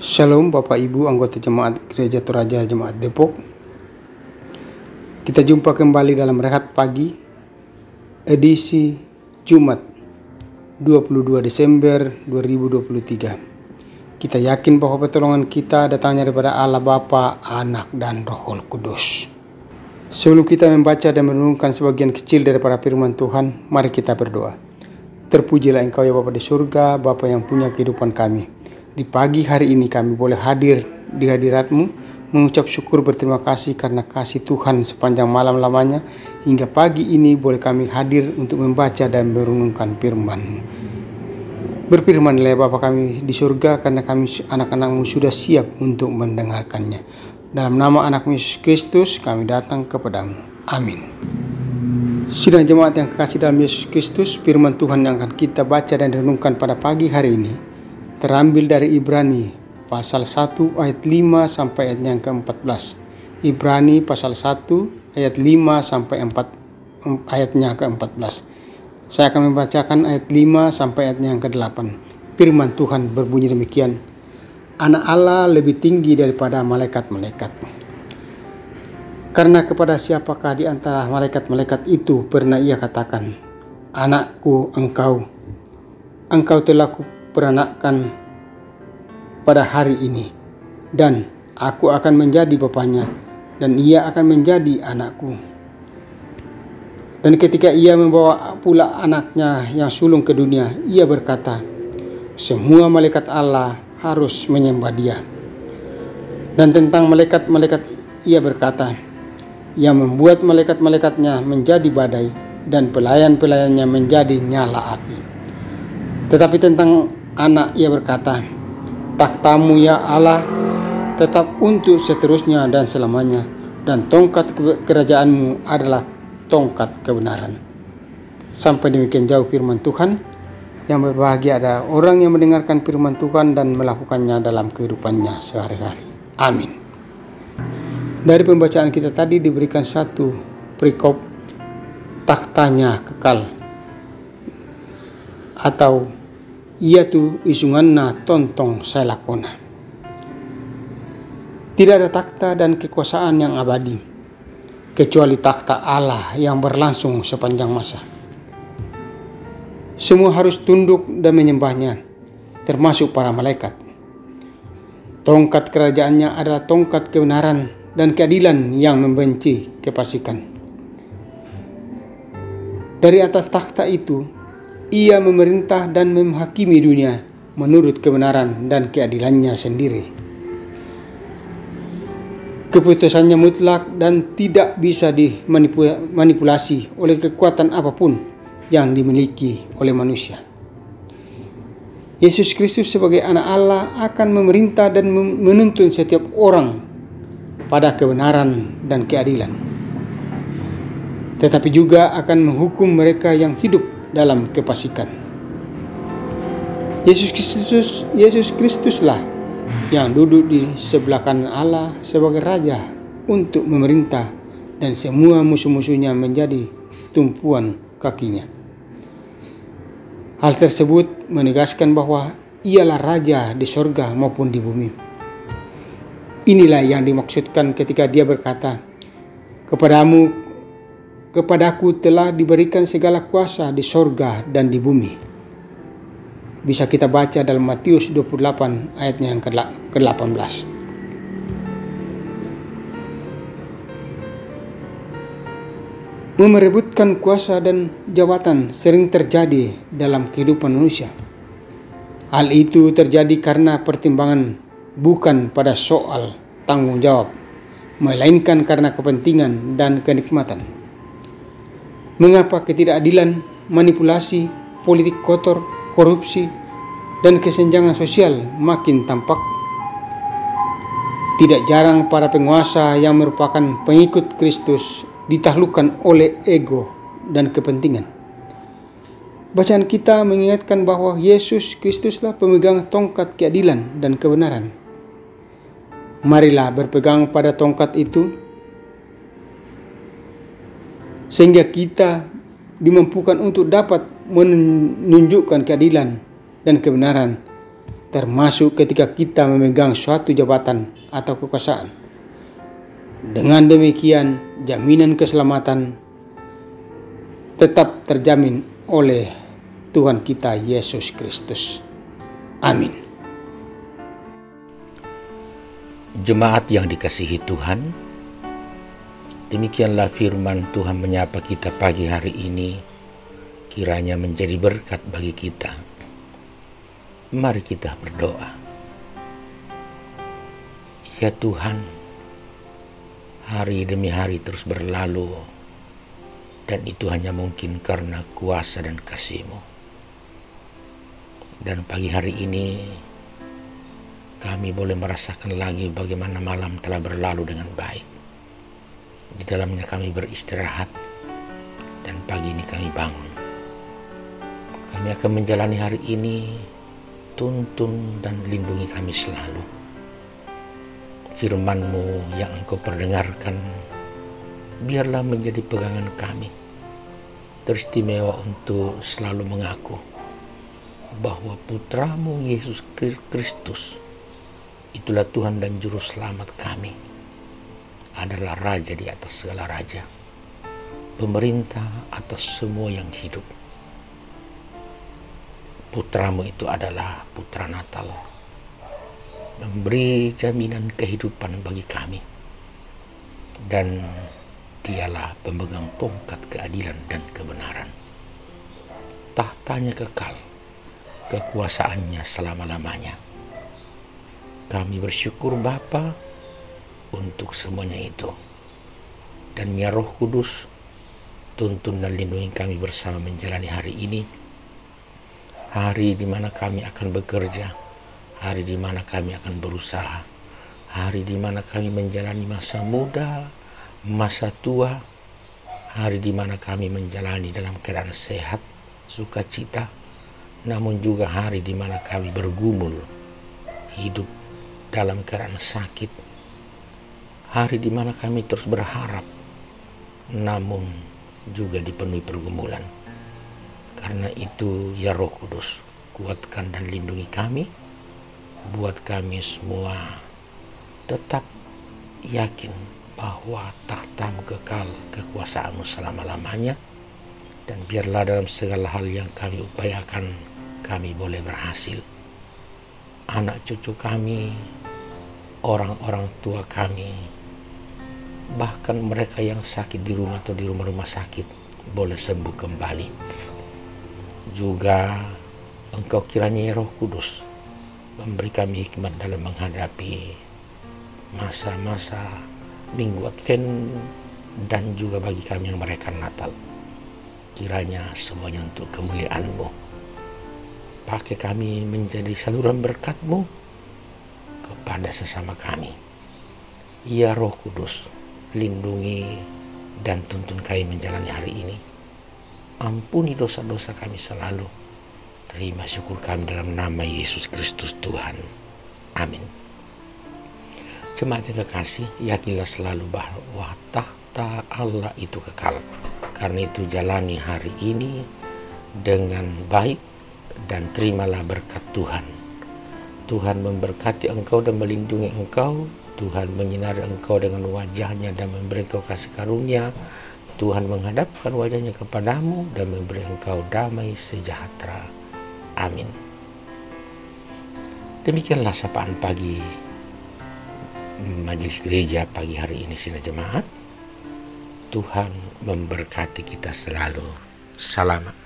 Shalom Bapak Ibu anggota Jemaat Gereja Toraja Jemaat Depok. Kita jumpa kembali dalam Rehat Pagi edisi Jumat 22 Desember 2023. Kita yakin bahwa pertolongan kita datangnya daripada Allah Bapa, Anak dan Roh Kudus. Sebelum kita membaca dan merenungkan sebagian kecil daripada firman Tuhan, mari kita berdoa. Terpujilah Engkau ya Bapa di surga, Bapa yang punya kehidupan kami. Di pagi hari ini kami boleh hadir di hadirat-Mu, mengucap syukur berterima kasih karena kasih Tuhan sepanjang malam lamanya, hingga pagi ini boleh kami hadir untuk membaca dan merenungkan firman-Mu. Berfirmanlah Bapa kami di surga, karena kami anak-anak-Mu sudah siap untuk mendengarkannya. Dalam nama anak-Mu Yesus Kristus kami datang kepadamu. Amin. Sidang jemaat yang kekasih dalam Yesus Kristus, firman Tuhan yang akan kita baca dan renungkan pada pagi hari ini terambil dari Ibrani pasal 1 ayat 5 sampai ayat yang ke-14. Ibrani pasal 1 ayat 5 sampai ayatnya ke-14. Saya akan membacakan ayat 5 sampai ayatnya yang ke-8. Firman Tuhan berbunyi demikian. Anak Allah lebih tinggi daripada malaikat-malaikat. Karena kepada siapakah di antara malaikat-malaikat itu pernah ia katakan, Anakku engkau telah kuperanakkan pada hari ini, dan aku akan menjadi bapaknya, dan ia akan menjadi anakku. Dan ketika ia membawa pula anaknya yang sulung ke dunia, ia berkata, semua malaikat Allah harus menyembah dia. Dan tentang malaikat-malaikat ia berkata, ia membuat malaikat-malaikatnya menjadi badai, dan pelayan-pelayannya menjadi nyala api. Tetapi tentang anak ia berkata, takhtamu ya Allah tetap untuk seterusnya dan selamanya, dan tongkat kerajaanmu adalah tongkat kebenaran. Sampai demikian jauh firman Tuhan. Yang berbahagia adalah orang yang mendengarkan firman Tuhan dan melakukannya dalam kehidupannya sehari-hari. Amin. Dari pembacaan kita tadi diberikan satu perikop, tahtanya kekal, atau ia tu isunganna tontong saya lakona. Tidak ada takhta dan kekuasaan yang abadi kecuali takhta Allah yang berlangsung sepanjang masa. Semua harus tunduk dan menyembahnya, termasuk para malaikat. Tongkat kerajaannya adalah tongkat kebenaran dan keadilan yang membenci kefasikan. Dari atas takhta itu ia memerintah dan menghakimi dunia menurut kebenaran dan keadilannya sendiri. Keputusannya mutlak dan tidak bisa dimanipulasi oleh kekuatan apapun yang dimiliki oleh manusia. Yesus Kristus sebagai anak Allah akan memerintah dan menuntun setiap orang pada kebenaran dan keadilan. Tetapi juga akan menghukum mereka yang hidup dalam kefasikan. Yesus Kristuslah yang duduk di sebelah kanan Allah sebagai Raja untuk memerintah, dan semua musuh-musuhnya menjadi tumpuan kakinya. Hal tersebut menegaskan bahwa ialah Raja di sorga maupun di bumi. Inilah yang dimaksudkan ketika dia berkata, Kepadaku telah diberikan segala kuasa di sorga dan di bumi. Bisa kita baca dalam Matius 28 ayatnya yang ke-18. Memerebutkan kuasa dan jabatan sering terjadi dalam kehidupan manusia. Hal itu terjadi karena pertimbangan bukan pada soal tanggung jawab, melainkan karena kepentingan dan kenikmatan. Mengapa ketidakadilan, manipulasi, politik kotor, korupsi, dan kesenjangan sosial makin tampak? Tidak jarang para penguasa yang merupakan pengikut Kristus ditaklukkan oleh ego dan kepentingan. Bacaan kita mengingatkan bahwa Yesus Kristuslah pemegang tongkat keadilan dan kebenaran. Marilah berpegang pada tongkat itu, sehingga kita dimampukan untuk dapat menunjukkan keadilan dan kebenaran termasuk ketika kita memegang suatu jabatan atau kekuasaan. Dengan demikian, jaminan keselamatan tetap terjamin oleh Tuhan kita Yesus Kristus. Amin. Jemaat yang dikasihi Tuhan, demikianlah firman Tuhan menyapa kita pagi hari ini, kiranya menjadi berkat bagi kita. Mari kita berdoa. Ya Tuhan, hari demi hari terus berlalu, dan itu hanya mungkin karena kuasa dan kasih-Mu. Dan pagi hari ini kami boleh merasakan lagi bagaimana malam telah berlalu dengan baik. Di dalamnya kami beristirahat, dan pagi ini kami bangun. Kami akan menjalani hari ini, tuntun dan lindungi kami selalu. Firman-Mu yang Engkau perdengarkan, biarlah menjadi pegangan kami, teristimewa untuk selalu mengaku bahwa Putra-Mu Yesus Kristus itulah Tuhan dan Juru Selamat kami, adalah Raja di atas segala raja, pemerintah atas semua yang hidup. Putra-Mu itu adalah Putra Natal, memberi jaminan kehidupan bagi kami, dan Dialah pemegang tongkat keadilan dan kebenaran. Tahtanya kekal, kekuasaannya selama-lamanya. Kami bersyukur Bapa untuk semuanya itu. Dan ya Roh Kudus, tuntun dan lindungi kami bersama menjalani hari ini. Hari di mana kami akan bekerja, hari di mana kami akan berusaha, hari di mana kami menjalani masa muda, masa tua, hari di mana kami menjalani dalam keadaan sehat, sukacita, namun juga hari di mana kami bergumul hidup dalam keadaan sakit, hari di mana kami terus berharap, namun juga dipenuhi pergumulan. Karena itu ya Roh Kudus, kuatkan dan lindungi kami, buat kami semua tetap yakin bahwa tahta-Mu kekal, kekuasaan-Mu selama-lamanya, dan biarlah dalam segala hal yang kami upayakan, kami boleh berhasil. Anak cucu kami, orang-orang tua kami, bahkan mereka yang sakit di rumah atau di rumah-rumah sakit, boleh sembuh kembali. Juga Engkau kiranya ya Roh Kudus memberi kami hikmat dalam menghadapi masa-masa Minggu Advent, dan juga bagi kami yang merayakan Natal. Kiranya semuanya untuk kemuliaan-Mu. Pakai kami menjadi saluran berkat-Mu kepada sesama kami. Ya Roh Kudus, lindungi dan tuntun kami menjalani hari ini. Ampuni dosa-dosa kami selalu. Terima syukur kami dalam nama Yesus Kristus Tuhan. Amin. Jemaat yang kekasih, yakinlah selalu bahwa tahta Allah itu kekal. Karena itu jalani hari ini dengan baik dan terimalah berkat Tuhan. Tuhan memberkati engkau dan melindungi engkau. Tuhan menyinari engkau dengan wajah-Nya dan memberi engkau kasih karunia. Tuhan menghadapkan wajah-Nya kepadamu dan memberi engkau damai sejahtera. Amin. Demikianlah sapaan pagi Majelis Gereja pagi hari ini, Sina Jemaat. Tuhan memberkati kita selalu. Salam.